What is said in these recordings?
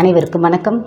அனைவருக்கும் வணக்கம்.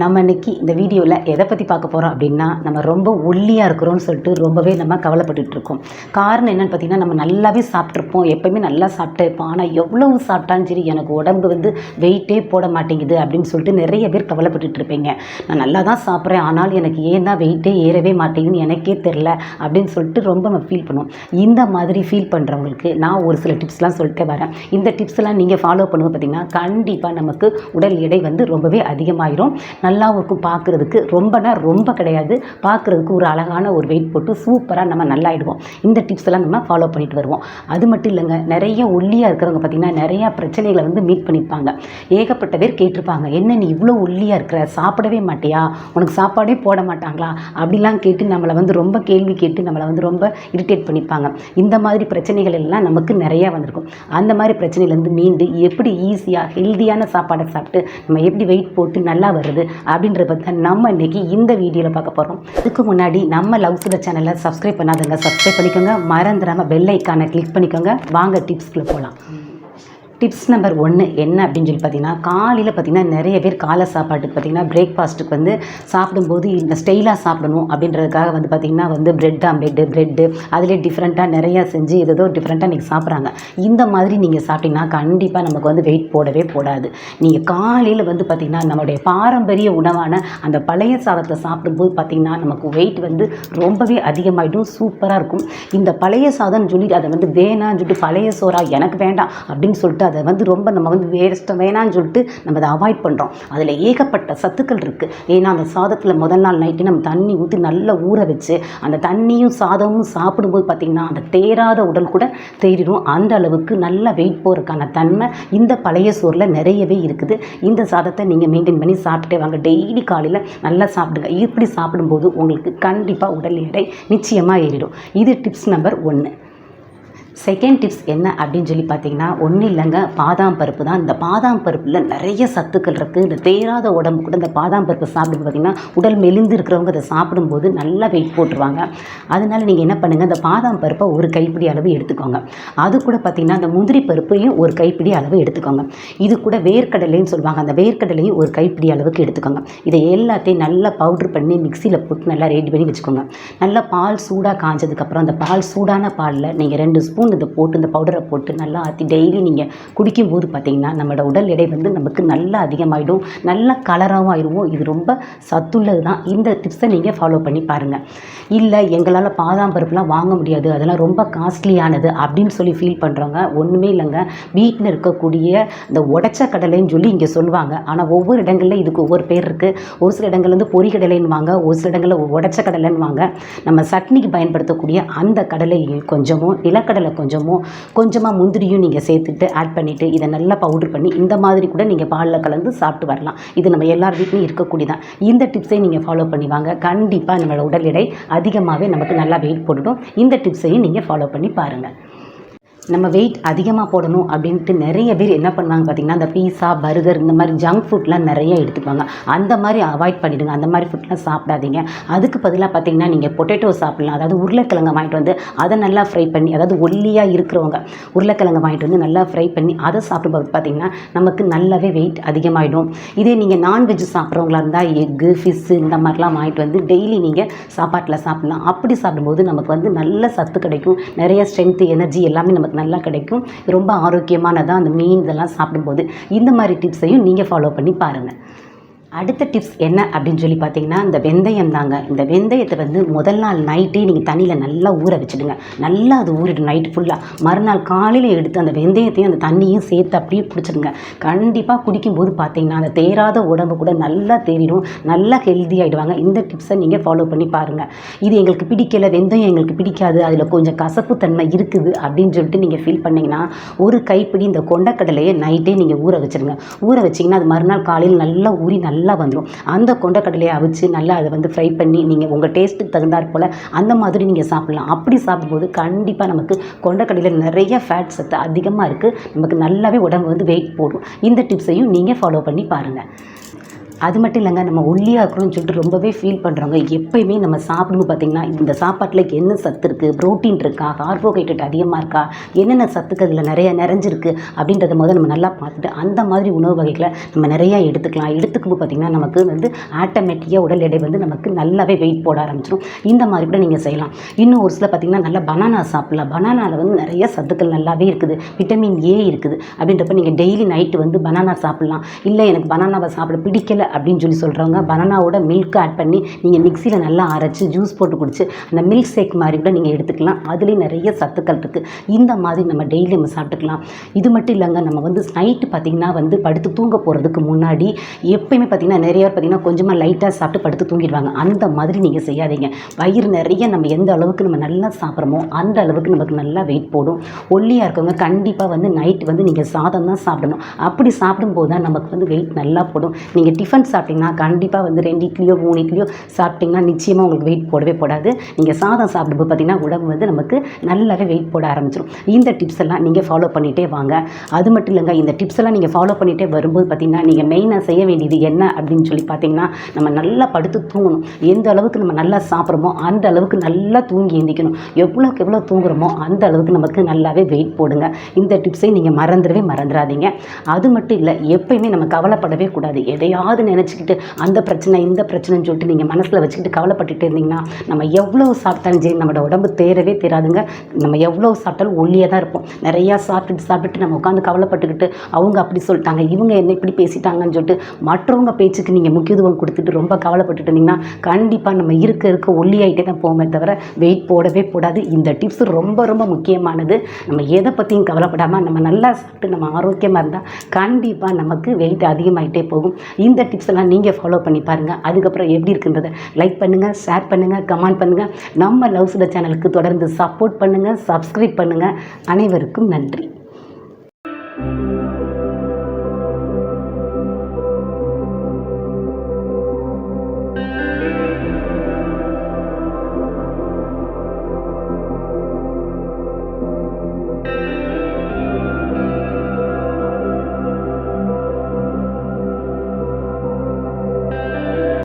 நம்ம இன்றைக்கி இந்த வீடியோவில் எதை பற்றி பார்க்க போகிறோம் அப்படின்னா, நம்ம ரொம்ப ஒல்லியாக இருக்கிறோன்னு சொல்லிட்டு ரொம்பவே நம்ம கவலைப்பட்டுருக்கோம். காரணம் என்னென்னு பார்த்திங்கன்னா, நம்ம நல்லாவே சாப்பிட்ருப்போம், எப்போயுமே நல்லா சாப்பிட்டே இருப்போம். ஆனால் எவ்வளவு சாப்பிட்டாலும் சரி எனக்கு உடம்பு வெயிட்டே போட மாட்டேங்குது அப்படின்னு சொல்லிட்டு நிறைய பேர் கவலைப்பட்டுட்டு இருப்பீங்க. நான் நல்லா தான் சாப்பிட்றேன், ஆனால் எனக்கு ஏன் தான் வெயிட்டே ஏறவே மாட்டேங்குதுன்னு எனக்கே தெரில அப்படின்னு சொல்லிட்டு ரொம்ப நம்ம ஃபீல் பண்ணுவோம். இந்த மாதிரி ஃபீல் பண்ணுறவங்களுக்கு நான் ஒரு சில டிப்ஸ்லாம் சொல்லிட்டே வரேன். இந்த டிப்ஸ்லாம் நீங்கள் ஃபாலோ பண்ணுவோம் பார்த்திங்கன்னா கண்டிப்பாக நமக்கு உடல் எடை ரொம்பவே அதிகமாகிடும். நல்லாவும் இருக்கும், பார்க்குறதுக்கு ரொம்ப கிடையாது, பார்க்குறதுக்கு ஒரு அழகான ஒரு வெயிட் போட்டு சூப்பராக நம்ம நல்லாயிடுவோம். இந்த டிப்ஸ் எல்லாம் நம்ம ஃபாலோ பண்ணிட்டு வருவோம். அது மட்டும் இல்லைங்க, நிறைய ஒல்லியாக இருக்கிறவங்க பார்த்திங்கன்னா நிறையா பிரச்சனைகளை மீட் பண்ணியிருப்பாங்க. ஏகப்பட்ட பேர் கேட்டிருப்பாங்க, என்ன நீ இவ்வளோ ஒல்லியாக இருக்கிற, சாப்பிடவே மாட்டியா, உனக்கு சாப்பாடே போட மாட்டாங்களா அப்படிலாம் கேட்டு நம்மளை ரொம்ப கேள்வி கேட்டு நம்மளை ரொம்ப இரிட்டேட் பண்ணியிருப்பாங்க. இந்த மாதிரி பிரச்சனைகள் எல்லாம் நமக்கு நிறையா வந்திருக்கும். அந்த மாதிரி பிரச்சனையிலேருந்து மீண்டு எப்படி ஈஸியாக ஹெல்தியான சாப்பாடை சாப்பிட்டு நம்ம எப்படி வெயிட் போட்டு நல்லா வருது அப்படின்றத பற்றி நம்ம இன்றைக்கி இந்த வீடியோவில் பார்க்க போகிறோம். அதுக்கு முன்னாடி நம்ம லவ்சுடர் சேனலை சப்ஸ்கிரைப் பண்ணாதவங்க சப்ஸ்கிரைப் பண்ணிக்கோங்க, மறந்துடாமல் பெல் ஐக்கானை கிளிக் பண்ணிக்கோங்க. வாங்க டிப்ஸ்க்குள்ளே போகலாம். டிப்ஸ் நம்பர் 1 என்ன அப்படின்னு சொல்லி பார்த்தீங்கன்னா, காலையில் பார்த்திங்கன்னா நிறைய பேர் காலை சாப்பாட்டுக்கு பார்த்திங்கன்னா பிரேக்ஃபாஸ்ட்டுக்கு சாப்பிடும்போது இந்த ஸ்டைலாக சாப்பிடணும் அப்படின்றதுக்காக பார்த்திங்கன்னா பிரெட் ஆம்லேட்டு, ப்ரெட்டு அதிலே டிஃப்ரெண்ட்டாக நிறையா செஞ்சு ஏதோ டிஃப்ரெண்ட்டாக நீங்கள் சாப்பிட்றாங்க. இந்த மாதிரி நீங்கள் சாப்பிட்டிங்கன்னா கண்டிப்பாக நமக்கு வெயிட் போடவே போடாது. நீங்கள் காலையில் பார்த்திங்கன்னா நம்மளுடைய பாரம்பரிய உணவான அந்த பழைய சாதத்தை சாப்பிடும்போது பார்த்திங்கன்னா நமக்கு வெயிட் ரொம்பவே அதிகமாகிடும், சூப்பராக இருக்கும். இந்த பழைய சாதம்னு சொல்லி அதை வேணான்னு சொல்லிட்டு பழைய சோறா எனக்கு வேண்டாம் அப்படின்னு சொல்லிட்டு அதை ரொம்ப நம்ம வேஸ்ட்டாக வேணான்னு சொல்லிட்டு நம்ம அதை அவாய்ட் பண்ணுறோம். அதில் ஏகப்பட்ட சத்துக்கள் இருக்குது. ஏன்னா அந்த சாதத்தில் முதல் நாள் நைட்டு நம்ம தண்ணி ஊற்றி நல்லா ஊற வச்சு அந்த தண்ணியும் சாதமும் சாப்பிடும்போது பார்த்திங்கன்னா அந்த தேராத உடல் கூட தேறிடும். அந்த அளவுக்கு நல்லா வெயிட் போகிறதுக்கான தன்மை இந்த பழைய சோறில் நிறையவே இருக்குது. இந்த சாதத்தை நீங்கள் மெயின்டைன் பண்ணி சாப்பிட்டுட்டே வாங்க. டெய்லி காலையில் நல்லா சாப்பிடுங்க. இப்படி சாப்பிடும்போது உங்களுக்கு கண்டிப்பாக உடல் எடை நிச்சயமாக ஏறிடும். இது டிப்ஸ் நம்பர் 1. செகண்ட் டிப்ஸ் என்ன அப்படின்னு சொல்லி பார்த்தீங்கன்னா, ஒன்றும் இல்லைங்க, பாதாம் பருப்பு தான். இந்த பாதாம் பருப்பில் நிறைய சத்துக்கள் இருக்குது. இந்த தேராத உடம்பு கூட இந்த பாதாம் பருப்பு சாப்பிடும்போது பார்த்திங்கன்னா உடல் மெலிந்து இருக்கிறவங்க அதை சாப்பிடும்போது நல்லா வெயிட் போட்டுருவாங்க. அதனால் நீங்கள் என்ன பண்ணுங்கள், இந்த பாதாம் பருப்பை ஒரு கைப்பிடி அளவு எடுத்துக்கோங்க. அது கூட பார்த்திங்கன்னா அந்த முந்திரி பருப்பையும் ஒரு கைப்பிடி அளவு எடுத்துக்கோங்க. இது கூட வேர்க்கடலைன்னு சொல்லுவாங்க, அந்த வேர்க்கடலையும் ஒரு கைப்பிடி அளவுக்கு எடுத்துக்கோங்க. இதை எல்லாத்தையும் நல்லா பவுட்ரு பண்ணி மிக்சியில் போட்டு நல்லா ரெடி பண்ணி வச்சுக்கோங்க. நல்லா பால் சூடாக காய்ஞ்சதுக்கப்புறம் அந்த பால் சூடான பாலில் நீங்கள் 2 ஸ்பூன் இதை போட்டு இந்த பவுடரை போட்டு நல்லா ஆற்றி டெய்லி நீங்கள் குடிக்கும்போது பார்த்திங்கன்னா நம்மளோட உடல் எடை நமக்கு நல்லா அதிகமாகிடும், நல்ல கலராகவும் ஆயிடுவோம். இது ரொம்ப சத்துள்ளது தான். இந்த டிப்ஸை நீங்கள் ஃபாலோ பண்ணி பாருங்கள். இல்லை எங்களால் பாதாம் பருப்புலாம் வாங்க முடியாது, அதெல்லாம் ரொம்ப காஸ்ட்லியானது அப்படின்னு சொல்லி ஃபீல் பண்ணுறவங்க ஒன்றுமே இல்லைங்க, வீட்டில் இருக்கக்கூடிய இந்த உடைச்ச கடலைன்னு சொல்லி இங்கே சொல்லுவாங்க. ஆனால் ஒவ்வொரு இடங்களில் இதுக்கு ஒவ்வொரு பேர் இருக்குது. ஒரு சில இடங்கள் பொரி கடலைன்னு வாங்க, ஒரு சில இடங்களில் உடைச்ச கடலைன்னு வாங்க. நம்ம சட்னிக்கு பயன்படுத்தக்கூடிய அந்த கடலை கொஞ்சமும், நிலக்கடலை கொஞ்சமாக முந்திரியும் நீங்கள் சேர்த்துட்டு ஆட் பண்ணிவிட்டு இதை நல்லா பவுடர் பண்ணி இந்த மாதிரி கூட நீங்கள் பாலில் கலந்து சாப்பிட்டு வரலாம். இது நம்ம எல்லார் வீட்லையும் இருக்கக்கூடியதான். இந்த டிப்ஸை நீங்கள் ஃபாலோ பண்ணி வாங்க. கண்டிப்பாக நம்மளோட உடல் எடை அதிகமாகவே நமக்கு நல்லா வெயிட் போட்டுடும். இந்த டிப்ஸையும் நீங்கள் ஃபாலோ பண்ணி பாருங்கள். நம்ம வெயிட் அதிகமாக போடணும் அப்படின்ட்டு நிறைய பேர் என்ன பண்ணுவாங்க பார்த்திங்கன்னா, இந்த பீஸா, பர்கர் இந்த மாதிரி ஜங்க் ஃபுட்லாம் நிறைய எடுத்துப்பாங்க. அந்த மாதிரி அவாய்ட் பண்ணிவிடுங்க. அந்த மாதிரி ஃபுட்லாம் சாப்பிடாதீங்க. அதுக்கு பதிலாக பார்த்திங்கன்னா நீங்கள் பொட்டேட்டோ சாப்பிட்லாம். அதாவது உருளைக்கிழங்கை வாங்கிட்டு அதை நல்லா ஃப்ரை பண்ணி, அதாவது ஒல்லியாக இருக்கிறவங்க உருளைக்கிழங்கை வாங்கிட்டு நல்லா ஃப்ரை பண்ணி அதை சாப்பிடும்போது பார்த்திங்கன்னா நமக்கு நல்லாவே வெயிட் அதிகமாகிடும். இதே நீங்கள் நான்வெஜ் சாப்பிட்றவங்களா இருந்தால் எக்கு, ஃபிஷ்ஷு இந்த மாதிரிலாம் வாங்கிட்டு டெய்லி நீங்கள் சாப்பாட்டில் சாப்பிட்லாம். அப்படி சாப்பிடும்போது நமக்கு நல்ல சத்து கிடைக்கும், நிறைய ஸ்ட்ரென்த்து, எனர்ஜி எல்லாமே நமக்கு நல்லா கிடைக்கும். ரொம்ப ஆரோக்கியமானதாக அந்த மீன் இதெல்லாம் சாப்பிடும்போது இந்த மாதிரி டிப்ஸையும் நீங்கள் ஃபாலோ பண்ணி பாருங்கள். அடுத்த டிப்ஸ் என்ன அப்படின்னு சொல்லி பார்த்தீங்கன்னா, இந்த வெந்தயம் தாங்க. இந்த வெந்தயத்தை முதல் நாள் நைட்டே நீங்கள் தண்ணியில் நல்லா ஊற வச்சுடுங்க. நல்லா அது ஊறிடும் நைட்டு ஃபுல்லாக. மறுநாள் காலையில் எடுத்து அந்த வெந்தயத்தையும் அந்த தண்ணியும் சேர்த்து அப்படியே குடிச்சிடுங்க. கண்டிப்பாக குடிக்கும்போது பார்த்தீங்கன்னா அந்த தேராத உடம்பு கூட நல்லா தேறிடும், நல்லா ஹெல்தி ஆகிடுவாங்க. இந்த டிப்ஸை நீங்கள் ஃபாலோ பண்ணி பாருங்கள். இது எங்களுக்கு பிடிக்கலை, வெந்தயம் எங்களுக்கு பிடிக்காது, அதில் கொஞ்சம் கசப்புத்தன்மை இருக்குது அப்படின்னு சொல்லிட்டு நீங்கள் ஃபீல் பண்ணிங்கன்னா ஒரு கைப்பிடி இந்த கொண்டக்கடலையை நைட்டே நீங்கள் ஊற வச்சுருங்க. ஊற வச்சிங்கன்னா அது மறுநாள் காலையில் நல்லா ஊறி நல்லா வந்துடும். அந்த கொண்டக்கடலையை அவிச்சு நல்லா அதை ஃப்ரை பண்ணி நீங்கள் உங்கள் டேஸ்ட்டுக்கு தகுந்தாற் போல் அந்த மாதிரி நீங்கள் சாப்பிட்லாம். அப்படி சாப்பிடும்போது கண்டிப்பாக நமக்கு கொண்டக்கடலையில் நிறைய ஃபேட் சத்து அதிகமாக இருக்குது. நமக்கு நல்லாவே உடம்பு வெயிட் போடும். இந்த டிப்ஸையும் நீங்கள் ஃபாலோ பண்ணி பாருங்கள். அது மட்டும் இல்லைங்க, நம்ம ஒல்லியாக இருக்கிறோம்னு சொல்லிட்டு ரொம்பவே ஃபீல் பண்ணுறவங்க எப்பயுமே நம்ம சாப்பிடும்போது பார்த்திங்கன்னா இந்த சாப்பாட்டில் என்ன சத்து இருக்குது, ப்ரோட்டீன் இருக்கா, கார்போஹைட்ரேட் அதிகமாக இருக்கா, என்னென்ன சத்துக்கள் இதில் நிறைய நிறைஞ்சிருக்கு அப்படின்றத நம்ம நல்லா பார்த்துட்டு அந்த மாதிரி உணவு வகைகளை நம்ம நிறையா எடுத்துக்கலாம். எடுத்துக்கும்போது பார்த்திங்கன்னா நமக்கு ஆட்டோமேட்டிக்காக உடல் எடை நமக்கு நல்லாவே வெயிட் போட ஆரம்பிச்சிடும். இந்த மாதிரி கூட நீங்கள் செய்யலாம். இன்னும் ஒரு சில பார்த்திங்கன்னா நல்லா பனானா சாப்பிடலாம். பனானாவில் நிறைய சத்துக்கள் நல்லாவே இருக்குது, விட்டமின் ஏ இருக்குது. அப்படின்றப்ப நீங்கள் டெய்லி நைட்டு பனானா சாப்பிட்லாம். இல்லை எனக்கு பனானாவை சாப்பிட பிடிக்கலை அப்படின்னு சொல்கிறவங்க பனானாவோட மில்க் ஆட் பண்ணி நீங்கள் மிக்சியில் நல்லா அரைச்சி ஜூஸ் போட்டு குடிச்சு அந்த மில்க் ஷேக் மாதிரி கூட நீங்கள் எடுத்துக்கலாம். அதுலேயும் நிறைய சத்துக்கள் இருக்குது. இந்த மாதிரி நம்ம டெய்லி நம்ம சாப்பிட்டுக்கலாம். இது மட்டும் இல்லைங்க, நம்ம நைட்டு பார்த்திங்கன்னா படுத்து தூங்க போகிறதுக்கு முன்னாடி எப்பயுமே பார்த்திங்கன்னா நிறைய பார்த்திங்கன்னா கொஞ்சமாக லைட்டாக சாப்பிட்டு படுத்து தூங்கிடுவாங்க. அந்த மாதிரி நீங்கள் செய்யாதீங்க. வயிறு நிறைய நம்ம எந்த அளவுக்கு நம்ம நல்லா சாப்பிட்றோமோ அந்த அளவுக்கு நமக்கு நல்லா வெயிட் போடும். ஒல்லியாக இருக்கவங்க கண்டிப்பாக நைட்டு நீங்கள் சாதம் தான் சாப்பிடணும். அப்படி சாப்பிடும்போது தான் நமக்கு வெயிட் நல்லா போடும். நீங்கள் டிஃபன் சாப்பிட்டிங்கன்னா கண்டிப்பாக 2 இட்லியோ 3 இட்லியோ சாப்பிட்டிங்கன்னா நிச்சயமாக உங்களுக்கு வெயிட் போடவே போடாது. நீங்கள் சாதம் சாப்பிடும்போது பார்த்திங்கன்னா உடம்பு நமக்கு நல்லாவே வெயிட் போட ஆரம்பிச்சிடும். இந்த டிப்ஸ் எல்லாம் நீங்கள் ஃபாலோ பண்ணிகிட்டே வாங்க. அது மட்டும் இல்லைங்க, இந்த டிப்ஸ் எல்லாம் நீங்கள் ஃபாலோ பண்ணிகிட்டே வரும்போது பார்த்திங்கன்னா நீங்கள் மெயினாக செய்ய வேண்டியது என்ன அப்படின்னு சொல்லி பார்த்தீங்கன்னா நம்ம நல்லா படுத்து தூங்கணும். எந்த அளவுக்கு நம்ம நல்லா சாப்பிட்றோமோ அந்த அளவுக்கு நல்லா தூங்கி எந்திக்கணும். எவ்வளோக்கு எவ்வளோ தூங்குறோமோ அந்த அளவுக்கு நமக்கு நல்லாவே வெயிட் போடுங்க. இந்த டிப்ஸை நீங்கள் மறந்துடாதீங்க. அது மட்டும் இல்லை, எப்பயுமே நம்ம கவலைப்படவே கூடாது. எதையாவது நினச்சிக்கிட்டு அந்த பிரச்சனை இந்த பிரச்சனைன்னு சொல்லிட்டு நீங்கள் மனசில் வச்சுக்கிட்டு கவலைப்பட்டுட்டு இருந்தீங்கன்னா நம்ம எவ்வளோ சாப்பிட்டாலும் சரி நம்மளோட உடம்பு தேரவே தேராதுங்க. நம்ம எவ்வளோ சாப்பிட்டாலும் ஒல்லியாக தான் இருப்போம். நிறையா சாப்பிட்டு நம்ம உட்காந்து கவலைப்பட்டுக்கிட்டு அவங்க அப்படி சொல்லிட்டாங்க, இவங்க என்ன இப்படி பேசிட்டாங்கன்னு சொல்லிட்டு மற்றவங்க பேச்சுக்கு நீங்கள் முக்கியத்துவம் கொடுத்துட்டு ரொம்ப கவலைப்பட்டுட்டு இருந்தீங்கன்னா கண்டிப்பாக நம்ம இருக்க ஒல்லியாகிட்டே தான் போவோமே தவிர வெயிட் போடவே போடாது. இந்த டிப்ஸ் ரொம்ப ரொம்ப முக்கியமானது. நம்ம எதை பற்றியும் கவலைப்படாமல் நம்ம நல்லா சாப்பிட்டு நம்ம ஆரோக்கியமாக இருந்தால் கண்டிப்பாக நமக்கு வெயிட் அதிகமாகிட்டே போகும். இந்த டிப்ஸ் எல்லாம் நீங்கள் ஃபாலோ பண்ணி பாருங்கள். அதுக்கப்புறம் எப்படி இருக்குன்றதை லைக் பண்ணுங்கள், ஷேர் பண்ணுங்கள், கமெண்ட் பண்ணுங்கள். நம்ம லவ்சுடர் சேனலுக்கு தொடர்ந்து சப்போர்ட் பண்ணுங்கள், சப்ஸ்கிரைப் பண்ணுங்கள். அனைவருக்கும் நன்றி.